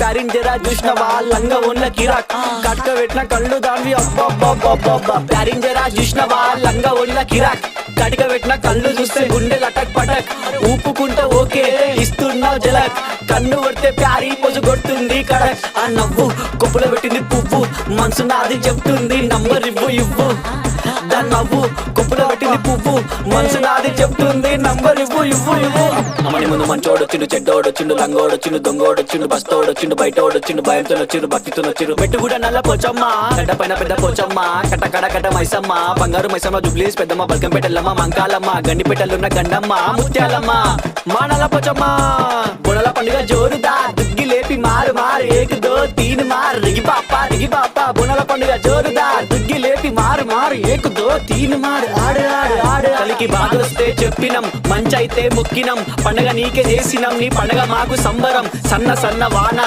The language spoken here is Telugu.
ప్యారిన్ జరా చూసినవా లంగా ఉన్న కిరాక్ కట్క పెట్టిన కళ్ళు దాన్ని అబ్బా ప్యారిన్ జరా చూసినవా లంగా ఉన్న కిరాక్ కటిక పెట్టిన కళ్ళు చూస్తే గుండె లటక్ పటక్ ఊపుకుంటే ఓకే ఇస్తున్నావు జలక్ కన్ను కొడితే ప్యారీ పొజు కొడుతుంది కడక్ ఆ నవ్వు కొప్పులో పెట్టింది పువ్వు మనసు నాది చెప్తుంది నంబర్ ఇవ్వు దాని నవ్వు కొప్పులో పెట్టింది పువ్వు మనసు నాది చెప్తుంది నంబర్ ఇవ్వు అమ్మని ముందు మంచోడొచ్చిండు చెడ్డోడొచ్చిండు లంగోడొచ్చిండు దొంగోడొచ్చిండు బస్తోడొచ్చిండు బయటోడొచ్చిండు భయంతో వచ్చిండు భక్తితో వచ్చిండు మెట్టు కూడా నల్ల పోచమ్మ గడ్డ పైన పెద్ద పోచమ్మ కట్ట మైసమ్మ బంగారు మైసమ్మ జుబ్లీస్ పెద్దమ్మ బల్కంపేటల్లమ్మ మంకాలమ్మ గండిపేటలున్న గండమ్మ ముత్యాలమ్మ మా నల్ల పోచమ్మ బుడల పండుగ జోరుదా దుగ్గి లేపి మారు ఏక్ దో తీన్ మార్ రిగి పాప బుడల పండుగ జోరుదా దుగ్గి లేపి మారు ఏక్ దో తీన్ మార్ ఆడు కలికి బాధొస్తే చెప్పినం మంచైతే మొక్కినం పండగ నీకే చేసినం నీ పండగ మాకు సంబరం సన్న వాన